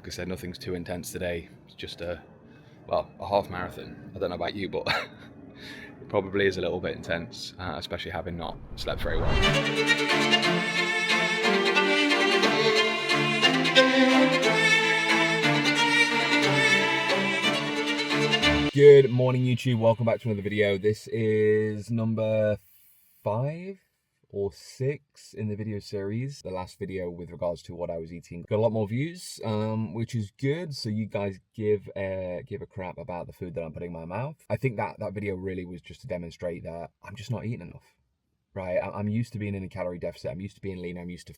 Like I said, nothing's too intense today. It's just a half marathon. I don't know about you, but it probably is a little bit intense, especially having not slept very well. Good morning, YouTube. Welcome back to another video. This is number 5 or 6 in the video series. The last video with regards to what I was eating got a lot more views, which is good. So you guys give a crap about the food that I'm putting in my mouth. I think that video really was just to demonstrate that I'm just not eating enough, right? I'm used to being in a calorie deficit. I'm used to being lean. I'm used to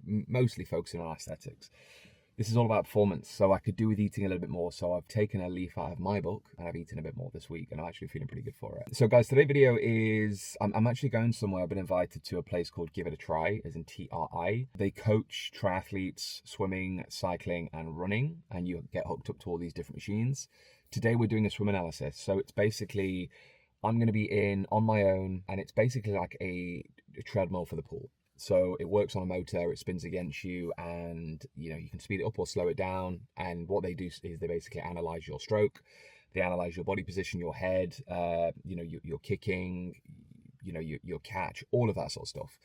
mostly focusing on aesthetics. This is all about performance, so I could do with eating a little bit more. So I've taken a leaf out of my book and I've eaten a bit more this week, and I'm actually feeling pretty good for it. So guys, today's video is, I'm actually going somewhere. I've been invited to a place called Give It a Try, as in TRI. They coach triathletes, swimming, cycling, and running, and you get hooked up to all these different machines. Today we're doing a swim analysis. So it's basically, I'm gonna be on my own, and it's basically like a treadmill for the pool. So it works on a motor, it spins against you, and you can speed it up or slow it down. And what they do is they basically analyze your stroke, they analyze your body position, your head, your kicking, your catch, all of that sort of stuff.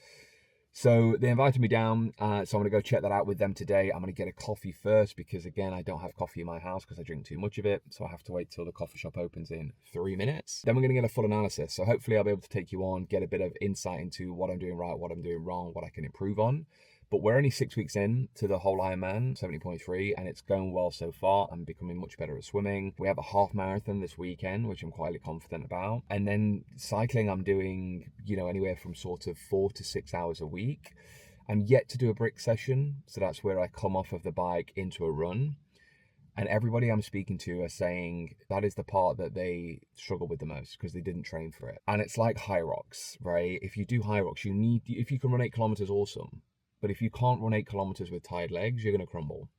So they invited me down, so I'm going to go check that out with them today. I'm going to get a coffee first because, again, I don't have coffee in my house because I drink too much of it. So I have to wait till the coffee shop opens in 3 minutes. Then we're going to get a full analysis. So hopefully I'll be able to take you on, get a bit of insight into what I'm doing right, what I'm doing wrong, what I can improve on. But we're only 6 weeks in to the whole Ironman 70.3, and it's going well so far. I'm becoming much better at swimming. We have a half marathon this weekend, which I'm quite confident about. And then cycling, I'm doing, anywhere from sort of 4 to 6 hours a week. I'm yet to do a brick session, so that's where I come off of the bike into a run. And everybody I'm speaking to are saying that is the part that they struggle with the most because they didn't train for it. And it's like high rocks, right? If you do high rocks, if you can run 8 kilometers, awesome. But if you can't run 8 kilometers with tired legs, you're going to crumble.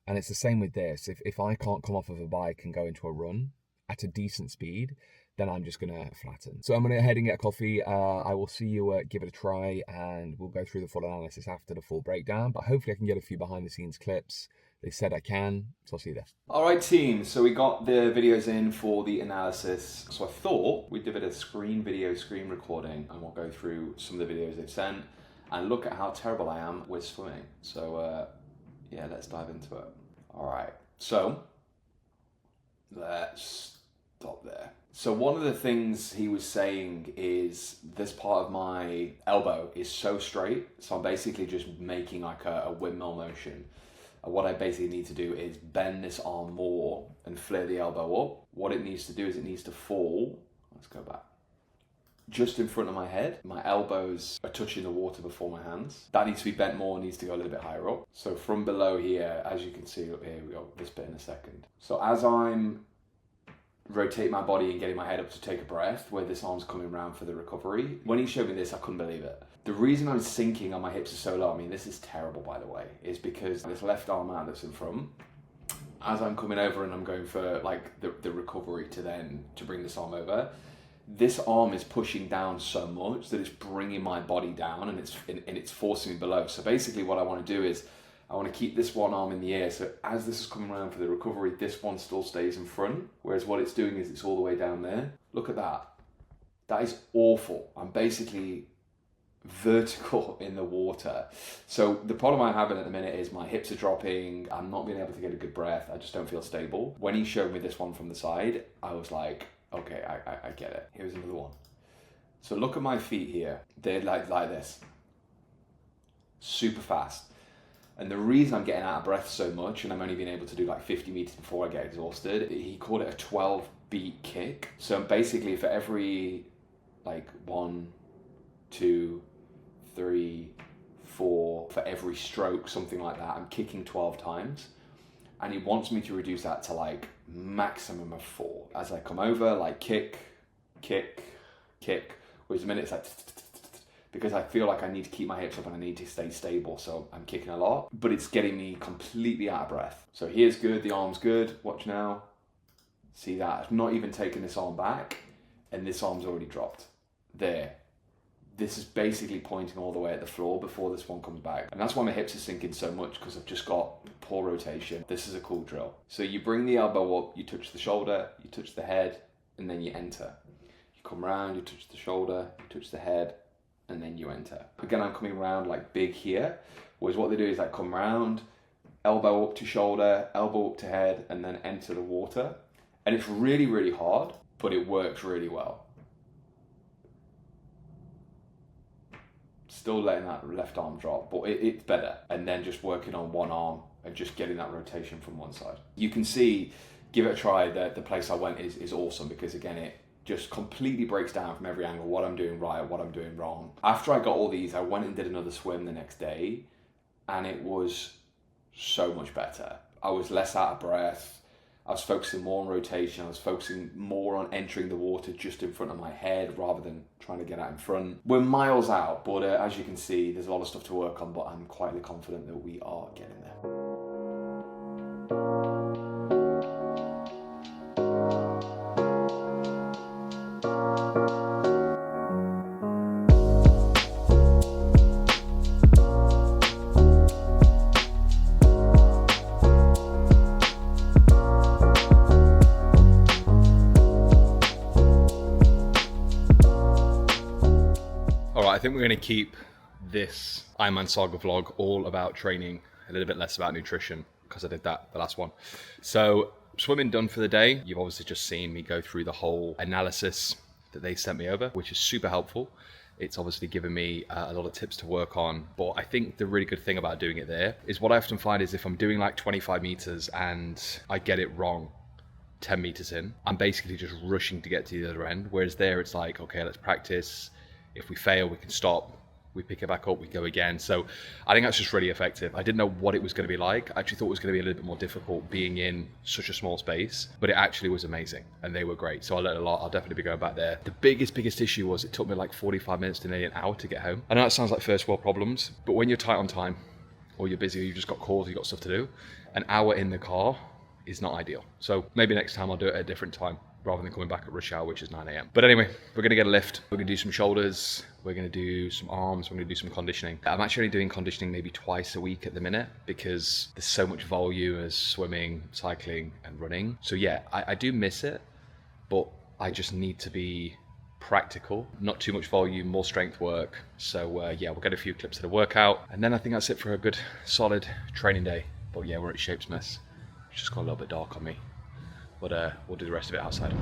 And it's the same with this. If I can't come off of a bike and go into a run at a decent speed, then I'm just going to flatten. So I'm going to head and get a coffee. I will see you Give It a Try, and we'll go through the full analysis after the full breakdown. But hopefully I can get a few behind the scenes clips. They said I can, so I'll see you there. All right, team. So we got the videos in for the analysis. So I thought we'd do a bit of screen recording, and we'll go through some of the videos they've sent and look at how terrible I am with swimming. So yeah, let's dive into it. All right, so let's stop there. So one of the things he was saying is this part of my elbow is so straight, so I'm basically just making like a windmill motion. What I basically need to do is bend this arm more and flare the elbow up. What it needs to do is it needs to fall, let's go back, just in front of my head. My elbows are touching the water before my hands. That needs to be bent more, needs to go a little bit higher up. So from below here, as you can see up here, we got this bit in a second. So as I'm rotating my body and getting my head up to take a breath, where this arm's coming around for the recovery, when he showed me this, I couldn't believe it. The reason I'm sinking on my hips are so low, I mean, this is terrible, by the way, is because this left arm out that's in front, as I'm coming over and I'm going for like the recovery to bring this arm over, this arm is pushing down so much that it's bringing my body down, and it's forcing me below. So basically what I want to do is I want to keep this one arm in the air, so as this is coming around for the recovery, this one still stays in front, whereas what it's doing is it's all the way down there. Look at that. That is awful. I'm basically vertical in the water. So the problem I'm having at the minute is my hips are dropping, I'm not being able to get a good breath, I just don't feel stable. When he showed me this one from the side, I was like, okay, I get it. Here's another one. So look at my feet here. They're like this. Super fast. And the reason I'm getting out of breath so much, and I'm only being able to do like 50 meters before I get exhausted, he called it a 12-beat kick. So basically for every like 1, 2, 3, 4, for every stroke, something like that, I'm kicking 12 times. And he wants me to reduce that to like maximum of 4. As I come over, like kick, kick, kick, whereas a minute it's like, because I feel like I need to keep my hips up and I need to stay stable, so I'm kicking a lot, but it's getting me completely out of breath. So here's good, the arm's good, watch now. See that, I've not even taken this arm back, and this arm's already dropped. There. this is basically pointing all the way at the floor before this one comes back. And that's why my hips are sinking so much, because I've just got poor rotation. This is a cool drill. So you bring the elbow up, you touch the shoulder, you touch the head, and then you enter. You come around, you touch the shoulder, you touch the head, and then you enter. Again, I'm coming around like big here, whereas what they do is like come around, elbow up to shoulder, elbow up to head, and then enter the water. And it's really, really hard, but it works really well. Still letting that left arm drop, but it's better. And then just working on one arm and just getting that rotation from one side. You can see, give it a try, the place I went is awesome, because again, it just completely breaks down from every angle, what I'm doing right, what I'm doing wrong. After I got all these, I went and did another swim the next day, and it was so much better. I was less out of breath. I was focusing more on rotation. I was focusing more on entering the water just in front of my head rather than trying to get out in front. We're miles out, but as you can see, there's a lot of stuff to work on, but I'm quietly confident that we are getting there. I think we're going to keep this Ironman Saga vlog all about training, a little bit less about nutrition, because I did that the last one. So swimming done for the day. You've obviously just seen me go through the whole analysis that they sent me over, which is super helpful. It's obviously given me a lot of tips to work on, but I think the really good thing about doing it there is what I often find is if I'm doing like 25 meters and I get it wrong 10 meters in, I'm basically just rushing to get to the other end. Whereas there it's like, okay, let's practice. If we fail, we can stop, we pick it back up, we go again. So I think that's just really effective. I didn't know what it was going to be like. I actually thought it was going to be a little bit more difficult being in such a small space, but it actually was amazing and they were great. So I learned a lot. I'll definitely be going back there. The biggest issue was it took me like 45 minutes to nearly an hour to get home. I know it sounds like first world problems, but when you're tight on time or you're busy or you've just got calls, you've got stuff to do, an hour in the car is not ideal. So maybe next time I'll do it at a different time, rather than coming back at rush hour, which is 9 a.m. But anyway, we're gonna get a lift. We're gonna do some shoulders. We're gonna do some arms. We're gonna do some conditioning. I'm actually doing conditioning maybe twice a week at the minute because there's so much volume as swimming, cycling, and running. So yeah, I do miss it, but I just need to be practical, not too much volume, more strength work. So yeah, we'll get a few clips of the workout. And then I think that's it for a good, solid training day. But yeah, we're at Shapes Mess. It's just got a little bit dark on me. But we'll do the rest of it outside.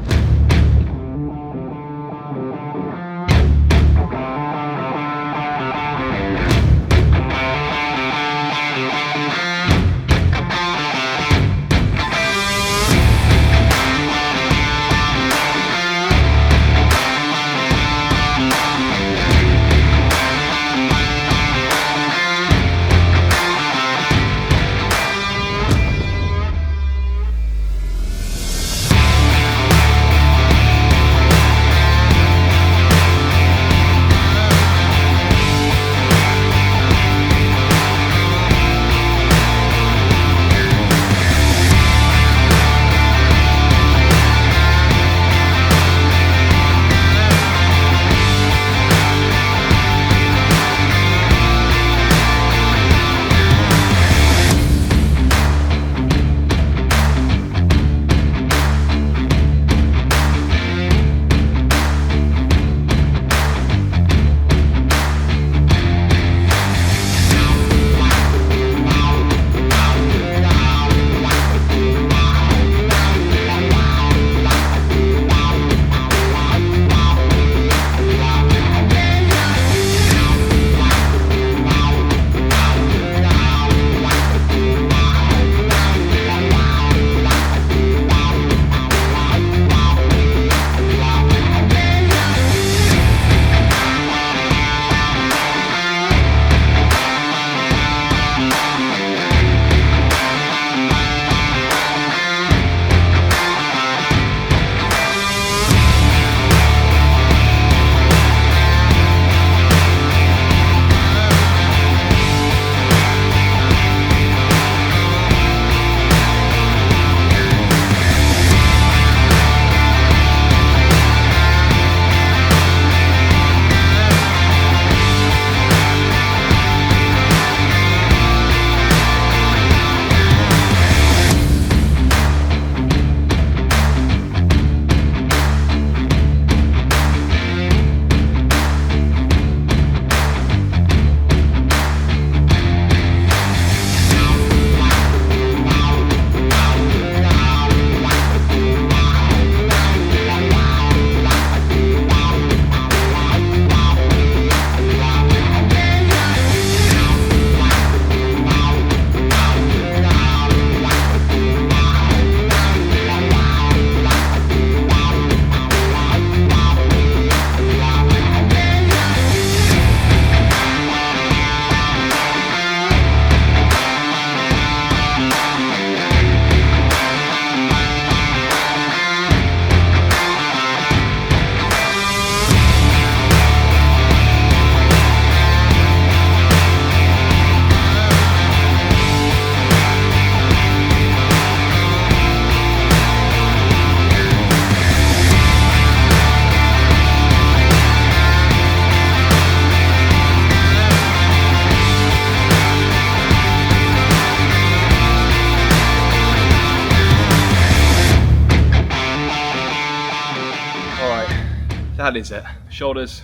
that is it. Shoulders,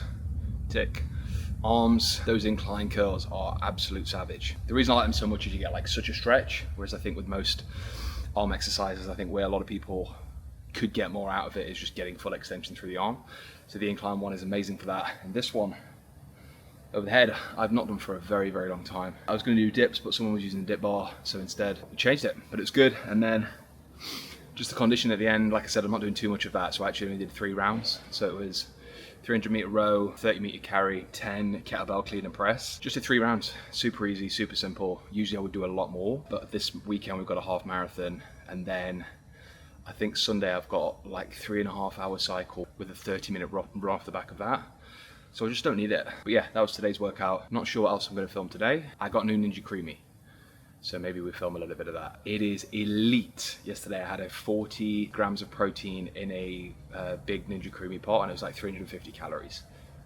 tick. Arms, those incline curls are absolute savage. The reason I like them so much is you get like such a stretch, whereas I think with most arm exercises, I think where a lot of people could get more out of it is just getting full extension through the arm. So the incline one is amazing for that. And this one, over the head, I've not done for a very, very long time. I was going to do dips, but someone was using the dip bar, so instead we changed it, but it's good. And then just the condition at the end, like I said, I'm not doing too much of that, so I actually only did 3 rounds. So it was 300-meter row, 30-meter carry, 10 kettlebell clean and press. Just did 3 rounds, super easy, super simple. Usually I would do a lot more, but this weekend we've got a half marathon, and then I think Sunday I've got like 3.5 hour cycle with a 30-minute run off the back of that. So I just don't need it. But yeah, that was today's workout. Not sure what else I'm gonna film today. I got new Ninja Creamy, so maybe we film a little bit of that. It is elite. Yesterday I had a 40 grams of protein in a big Ninja Creamy pot, and it was like 350 calories.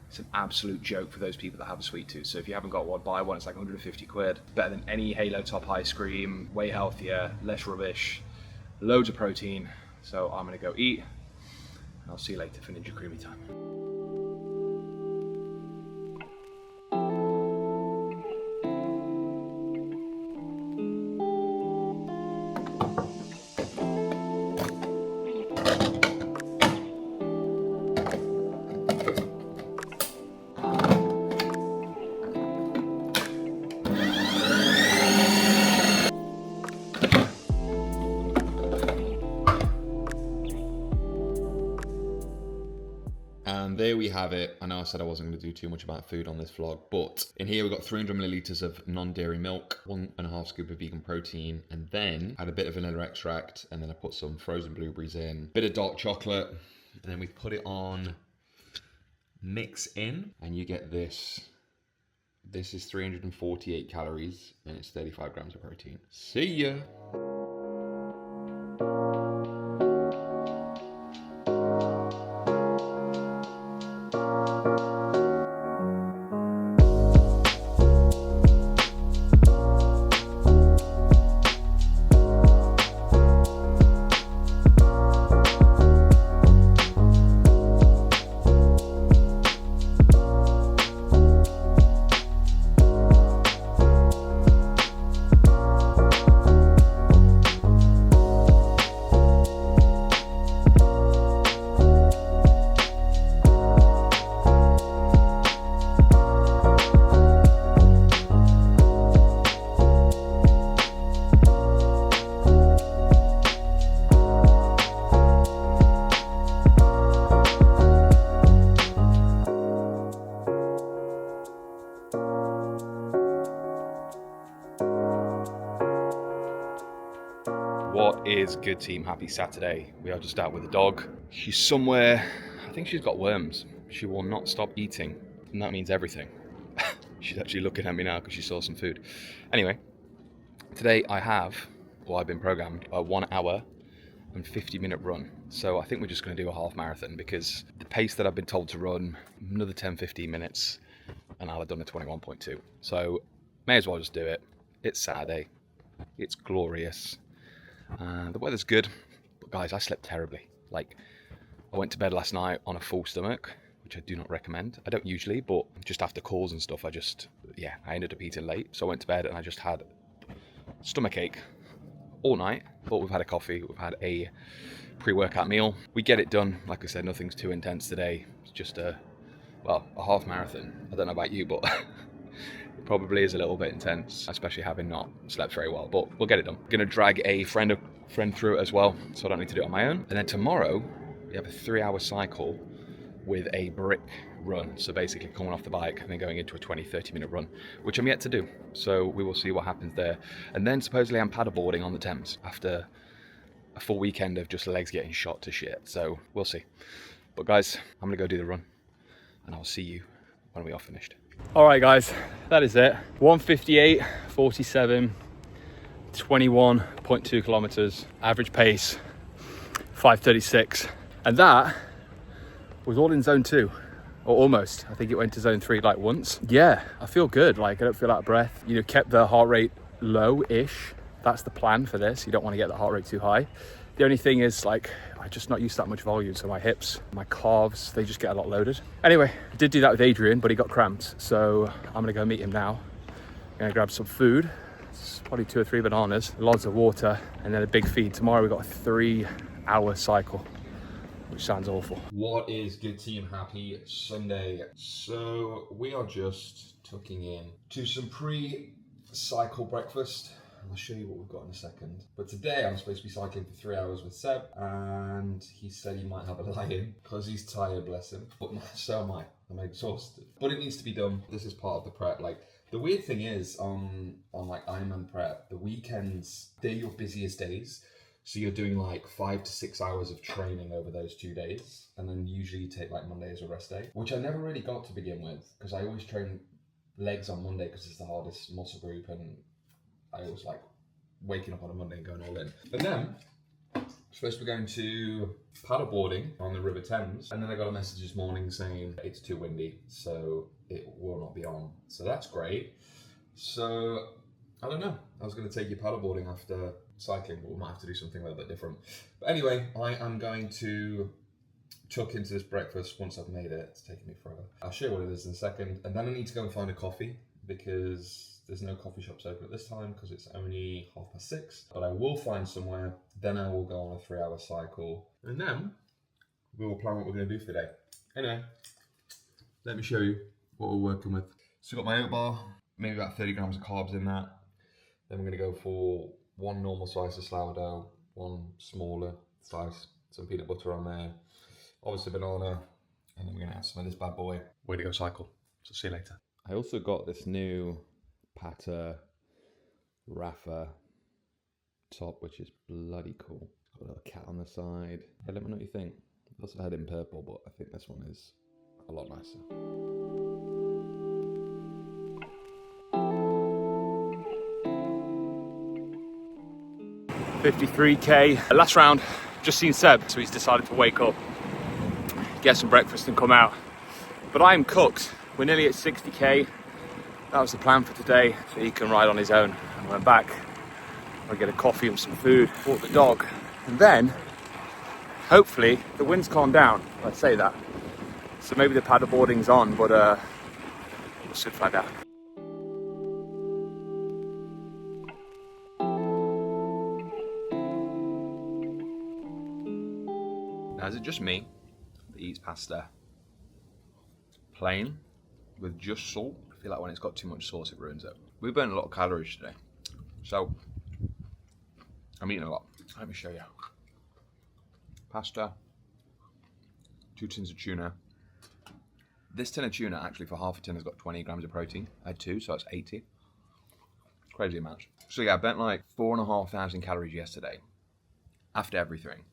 It's an absolute joke for those people that have a sweet tooth. So if you haven't got one, buy one. It's like 150 quid. Better than any Halo Top ice cream, way healthier, less rubbish, loads of protein. So I'm gonna go eat, and I'll see you later for Ninja Creamy time. And there we have it. I know I said I wasn't going to do too much about food on this vlog, but in here we've got 300 milliliters of non-dairy milk, 1.5 scoop of vegan protein, and then I had a bit of vanilla extract, and then I put some frozen blueberries in, bit of dark chocolate, and then we put it on mix in, and you get this. This is 348 calories, and it's 35 grams of protein. See ya! What is good, team? Happy Saturday. We are just out with the dog. She's somewhere, I think she's got worms. She will not stop eating, and that means everything. She's actually looking at me now because she saw some food. Anyway, today I've been programmed a 1 hour and 50-minute run. So I think we're just going to do a half marathon, because the pace that I've been told to run, another 10-15 minutes, and I'll have done a 21.2. So may as well just do it. It's Saturday. It's glorious. The weather's good, but guys, I slept terribly. Like, I went to bed last night on a full stomach, which I do not recommend. I don't usually, but just after calls and stuff, I ended up eating late. So I went to bed and I just had stomach ache all night, but we've had a coffee, we've had a pre-workout meal. We get it done. Like I said, nothing's too intense today. It's just a half marathon. I don't know about you, but it probably is a little bit intense, especially having not slept very well, but we'll get it done. Gonna drag a friend through it as well, so I don't need to do it on my own. And then tomorrow, we have a 3-hour cycle with a brick run. So basically coming off the bike and then going into a 20-30 minute run, which I'm yet to do. So we will see what happens there. And then supposedly I'm paddleboarding on the Thames after a full weekend of just legs getting shot to shit. So we'll see. But guys, I'm gonna go do the run, and I'll see you when we are finished. All right, guys, that is it. 1:58:47, 21.2 kilometers, average pace 5:36, and that was all in zone 2, or almost. I think it went to zone 3 like once. Yeah, I feel good. Like, I don't feel out of breath. Kept the heart rate low-ish. That's the plan for this. You don't want to get the heart rate too high. The only thing is, like, I'm just not used to that much volume, so my hips, my calves, they just get a lot loaded. Anyway, I did do that with Adrian, but he got cramped, so I'm gonna go meet him now. I'm gonna grab some food. It's probably 2 or 3 bananas, lots of water, and then a big feed. Tomorrow we've got a 3-hour cycle, which sounds awful. What is good, team? Happy Sunday. So we are just tucking in to some pre-cycle breakfast. I'll show you what we've got in a second. But today I'm supposed to be cycling for 3 hours with Seb, and he said he might have a lie-in because he's tired, bless him. But so am I. I'm exhausted. But it needs to be done. This is part of the prep. Like, the weird thing is, on like Ironman prep, the weekends, they're your busiest days. So you're doing like 5 to 6 hours of training over those 2 days. And then usually you take like Monday as a rest day, which I never really got to begin with because I always train legs on Monday because it's the hardest muscle group, and I always like waking up on a Monday and going all in. But then I'm supposed to be going to paddleboarding on the River Thames, and then I got a message this morning saying it's too windy, so it will not be on. So that's great. So I don't know. I was going to take you paddleboarding after cycling, but we might have to do something a little bit different. But anyway, I am going to chuck into this breakfast once I've made it. It's taking me forever. I'll show you what it is in a second. And then I need to go and find a coffee because there's no coffee shops open at this time because it's only 6:30. But I will find somewhere. Then I will go on a 3-hour cycle. And then we will plan what we're going to do for the day. Anyway, let me show you what we're working with. So I've got my oat bar, maybe about 30 grams of carbs in that. Then we're going to go for 1 normal slice of sourdough, 1 smaller slice, some peanut butter on there, obviously banana, and then we're going to add some of this bad boy. Way to go cycle. So see you later. I also got this new Pata Rafa top, which is bloody cool. Got a little cat on the side. Hey, let me know what you think. I also had it in purple, but I think this one is a lot nicer. 53k. Last round, just seen Seb, so he's decided to wake up, get some breakfast and come out. But I'm cooked. We're nearly at 60k. That was the plan for today, so he can ride on his own. I went back, I'll get a coffee and some food, walk the dog, and then hopefully the wind's calmed down. I say that. So maybe the paddleboarding's on, but we'll soon find out. Now, is it just me that eats pasta plain with just salt? I feel like when it's got too much sauce, it ruins it. We burned a lot of calories today, so I'm eating a lot. Let me show you. Pasta, 2 tins of tuna. This tin of tuna, actually, for half a tin has got 20 grams of protein. I had 2, so that's 80. Crazy amounts. So yeah, I burnt like 4,500 calories yesterday after everything.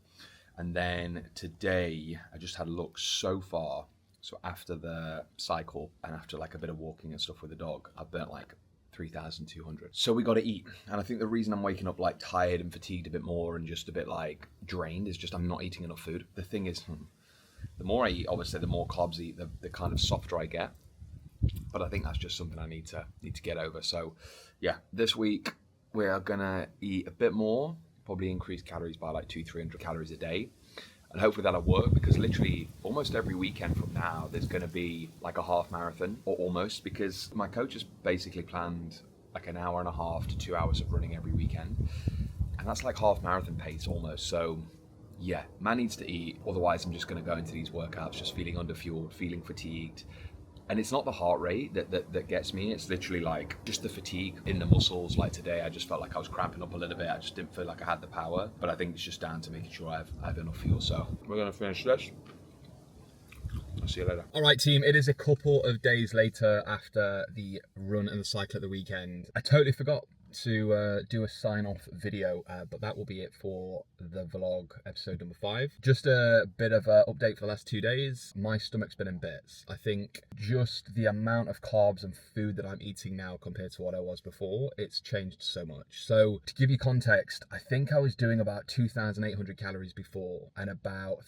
And then today, I just had a look so far. So after the cycle and after like a bit of walking and stuff with the dog, I burnt like 3,200. So we got to eat. And I think the reason I'm waking up like tired and fatigued a bit more and just a bit like drained is just I'm not eating enough food. The thing is, the more I eat, obviously, the more carbs I eat, the kind of softer I get. But I think that's just something I need to get over. So yeah, this week we are gonna eat a bit more, probably increase calories by like 200-300 calories a day. And hopefully that'll work, because literally almost every weekend from now, there's going to be like a half marathon, or almost, because my coach has basically planned like an hour and a half to 2 hours of running every weekend. And that's like half marathon pace almost. So yeah, man needs to eat. Otherwise I'm just going to go into these workouts just feeling underfueled, feeling fatigued. And it's not the heart rate that gets me. It's literally like just the fatigue in the muscles. Like today, I just felt like I was cramping up a little bit. I just didn't feel like I had the power. But I think it's just down to making sure I have enough fuel. So we're going to finish this. I'll see you later. All right, team, it is a couple of days later after the run and the cycle at the weekend. I totally forgot to do a sign-off video, but that will be it for the vlog episode number 5. Just a bit of an update for the last 2 days. My stomach's been in bits. I think just the amount of carbs and food that I'm eating now compared to what I was before, it's changed so much. So to give you context, I think I was doing about 2,800 calories before and about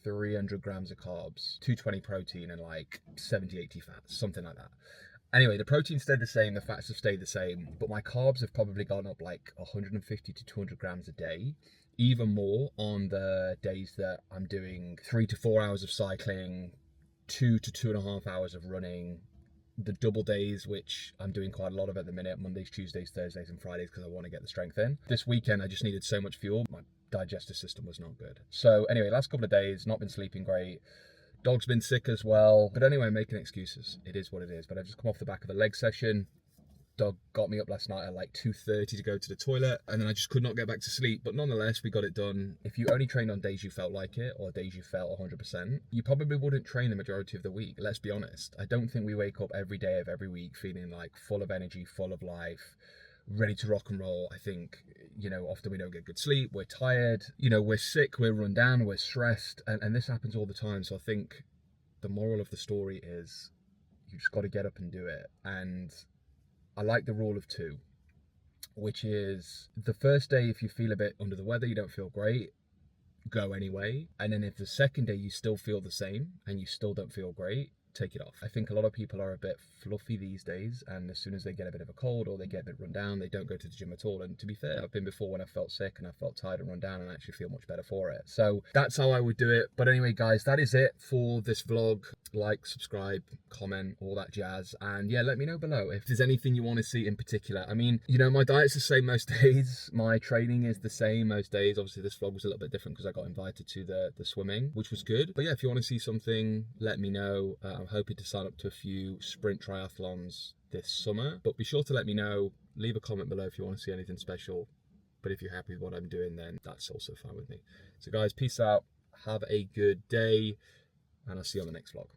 300 grams of carbs, 220 protein and like 70-80 fat, something like that. Anyway, the protein stayed the same, the fats have stayed the same, but my carbs have probably gone up like 150 to 200 grams a day. Even more on the days that I'm doing 3 to 4 hours of cycling, 2 to 2.5 hours of running, the double days, which I'm doing quite a lot of at the minute, Mondays, Tuesdays, Thursdays and Fridays, because I want to get the strength in. This weekend I just needed so much fuel, my digestive system was not good. So anyway, last couple of days, not been sleeping great. Dog's been sick as well. But anyway, making excuses. It is what it is. But I've just come off the back of a leg session. Dog got me up last night at like 2:30 to go to the toilet, and then I just could not get back to sleep. But nonetheless, we got it done. If you only trained on days you felt like it, or days you felt 100%, you probably wouldn't train the majority of the week. Let's be honest. I don't think we wake up every day of every week feeling like full of energy, full of life, ready to rock and roll. I think, you know, often we don't get good sleep, we're tired, you know, we're sick, we're run down, we're stressed, and this happens all the time. So I think the moral of the story is you just got to get up and do it. And I like the rule of 2, which is the first day, if you feel a bit under the weather, you don't feel great, go anyway. And then if the second day you still feel the same and you still don't feel great, take it off. I think a lot of people are a bit fluffy these days, and as soon as they get a bit of a cold or they get a bit run down, they don't go to the gym at all. And to be fair, I've been before when I felt sick and I felt tired and run down, and I actually feel much better for it. So that's how I would do it. But anyway, guys, that is it for this vlog. Like, subscribe, comment, all that jazz. And yeah, let me know below if there's anything you want to see in particular. I mean, you know, my diet's the same most days. My training is the same most days. Obviously, this vlog was a little bit different because I got invited to the swimming, which was good. But yeah, if you want to see something, let me know. I'm hoping to sign up to a few sprint triathlons this summer. But be sure to let me know. Leave a comment below if you want to see anything special. But if you're happy with what I'm doing, then that's also fine with me. So guys, peace out. Have a good day. And I'll see you on the next vlog.